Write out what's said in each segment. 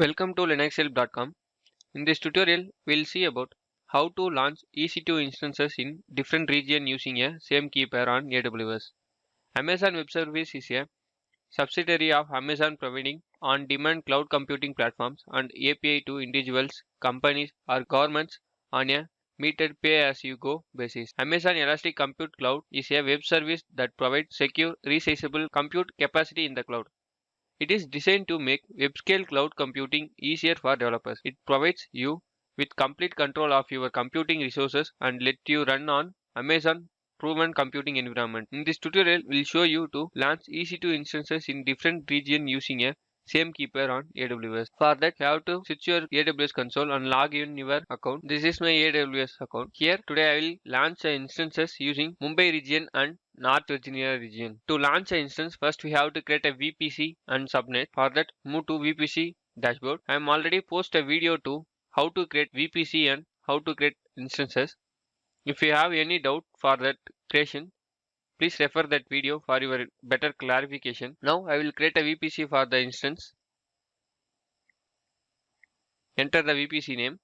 Welcome to linuxhelp.com. In this tutorial, we'll see about how to launch EC2 instances in different regions using a same key pair on AWS. Amazon Web Service is a subsidiary of Amazon providing on-demand cloud computing platforms and API to individuals, companies, or governments on a metered pay-as-you-go basis. Amazon Elastic Compute Cloud is a web service that provides secure, resizable compute capacity in the cloud. It is designed to make web-scale cloud computing easier for developers. It provides you with complete control of your computing resources and let you run on Amazon proven computing environment. In this tutorial, we'll show you to launch EC2 instances in different regions using a same key pair on AWS. For that, you have to switch your AWS console and log in your account. This is my AWS account. Here, today I will launch the instances using Mumbai region and North Virginia region. To launch an instance, first we have to create a VPC and subnet. For that, move to VPC dashboard. I am already post a video to how to create VPC and how to create instances. If you have any doubt for that creation, please refer that video for your better clarification. Now I will create a VPC for the instance. Enter the VPC name.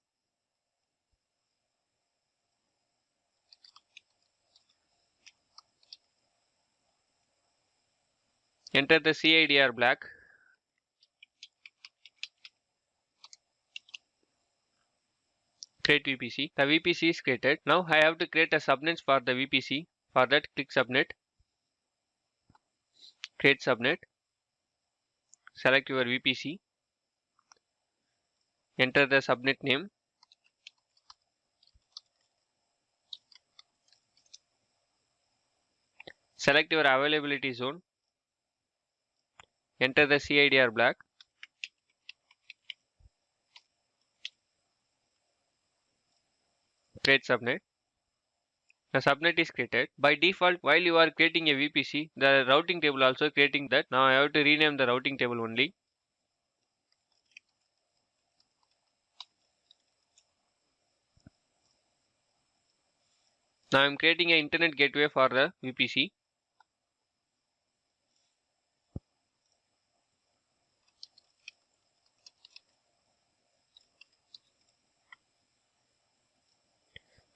Enter the CIDR black. Create VPC. The VPC is created. Now I have to create a subnet for the VPC. For that, click subnet. Create subnet. Select your VPC. Enter the subnet name. Select your availability zone. Enter the CIDR black. Create subnet. The subnet is created. By default, while you are creating a VPC, the routing table also creating that. Now I have to rename the routing table only. Now I am creating an internet gateway for the VPC.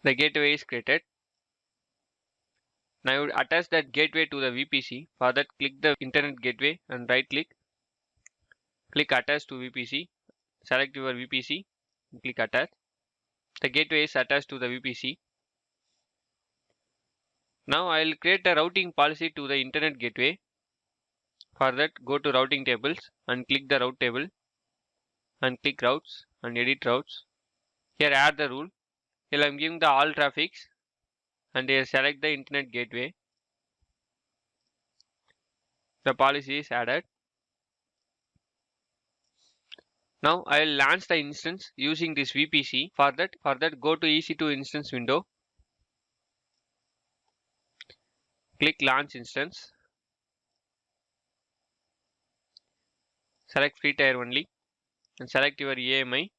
The gateway is created. Now I would attach that gateway to the VPC. For that, click the internet gateway and right click. Click attach to VPC. Select your VPC. Click attach. The gateway is attached to the VPC. Now I will create a routing policy to the internet gateway. For that, go to routing tables and click the route table and click routes and edit routes. Here add the rule. Here I am giving the all traffics and here select the internet gateway. The policy is added. Now I will launch the instance using this VPC. For that go to EC2 instance window. Click launch instance. Select free tier only and select your AMI.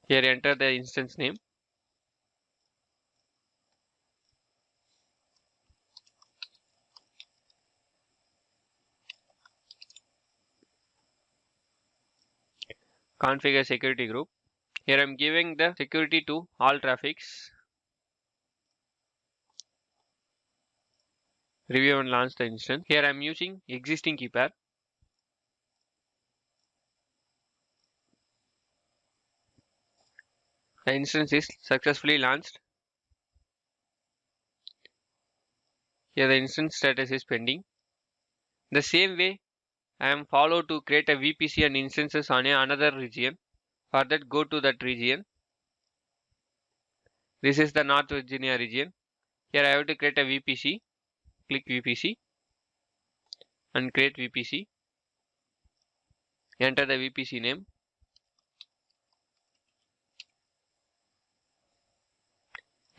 Here enter the instance name. Configure security group. Here I am giving the security to all traffics. Review and launch the instance. Here I am using existing key pair. The instance is successfully launched. Here the instance status is pending. The same way I am follow to create a VPC and instances on another region. For that, go to that region. This is the North Virginia region. Here I have to create a VPC. Click VPC and create VPC. Enter the VPC name.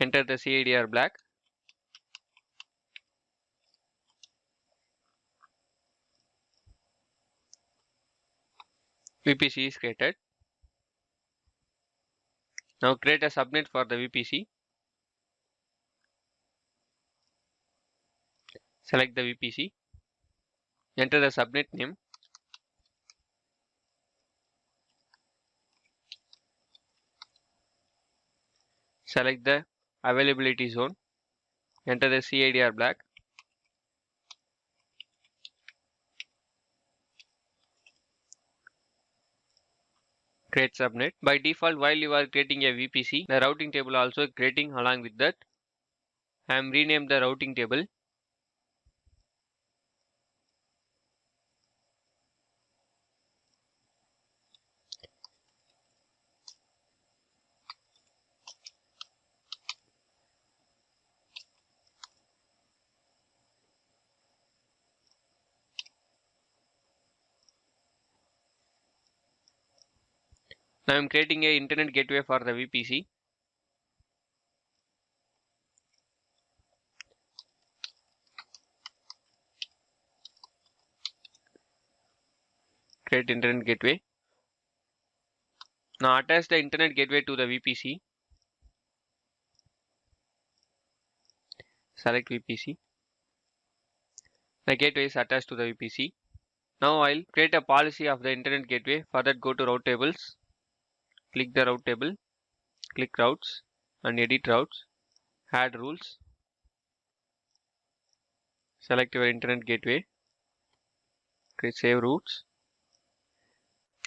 Enter the CIDR black. VPC is created. Now create a subnet for the VPC. Select the VPC. Enter the subnet name. Select the availability zone. Enter the CIDR black. Create subnet. By default, while you are creating a VPC, the routing table also creating along with that. I am rename the routing table. Now I am creating a internet gateway for the VPC. Create internet gateway. Now attach the internet gateway to the VPC. Select VPC. The gateway is attached to the VPC. Now I'll create a policy of the internet gateway. For that, go to route tables. Click the route table. Click routes and edit routes. Add rules. Select your internet gateway. Create save routes.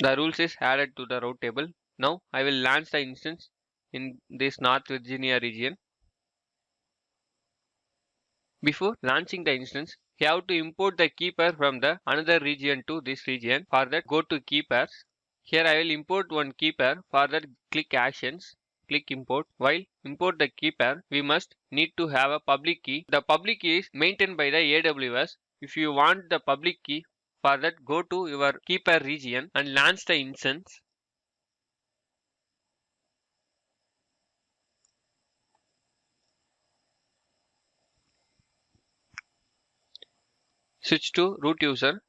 The rules is added to the route table. Now I will launch the instance in this North Virginia region. Before launching the instance, you have to import the key pair from the another region to this region. For that, go to key pairs. Here I will import one key pair. For that, click actions. Click import. While import the key pair, we must need to have a public key. The public key is maintained by the AWS. If you want the public key, for that, go to your key pair region and launch the instance. Switch to root user.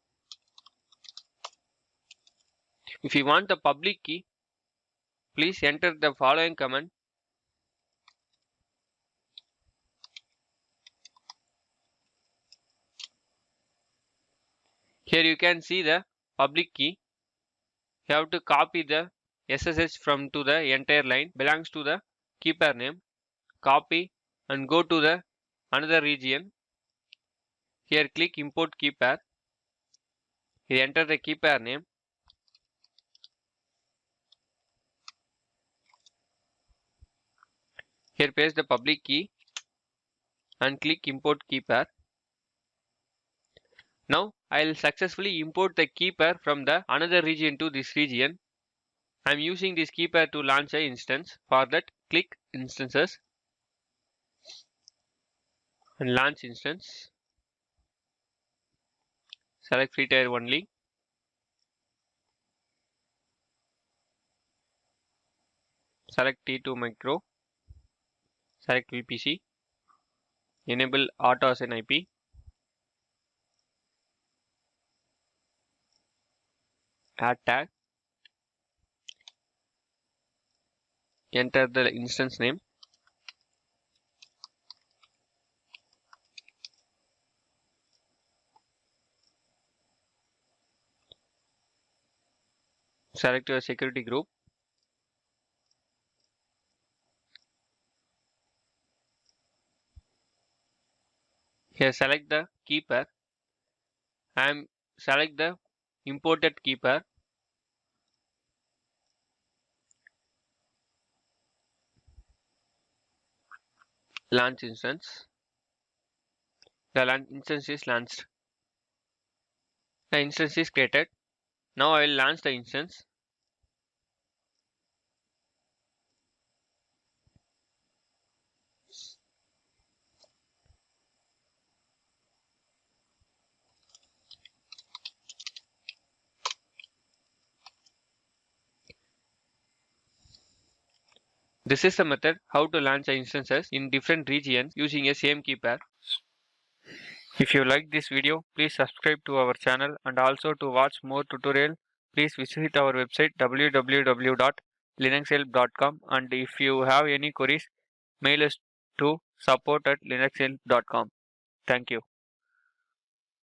If you want the public key, please enter the following command. Here you can see the public key. You have to copy the SSH from to the entire line belongs to the key pair name. Copy and go to the another region. Here click import key pair. Here enter the key pair name. Here paste the public key and click import key pair. Now I will successfully import the key pair from the another region to this region. I am using this key pair to launch an instance. For that, click instances and launch instance. Select free tier only. Select T2 micro. Select VPC. Enable auto assign IP. Add tag. Enter the instance name. Select your security group. Here select the key pair. I am select the imported key pair. Launch instance. The instance is launched. The instance is created. Now I will launch the instance. This is the method how to launch instances in different regions using a same key pair. If you like this video, please subscribe to our channel, and also to watch more tutorial, please visit our website www.linuxhelp.com, and if you have any queries, mail us to support@linuxhelp.com. Thank you.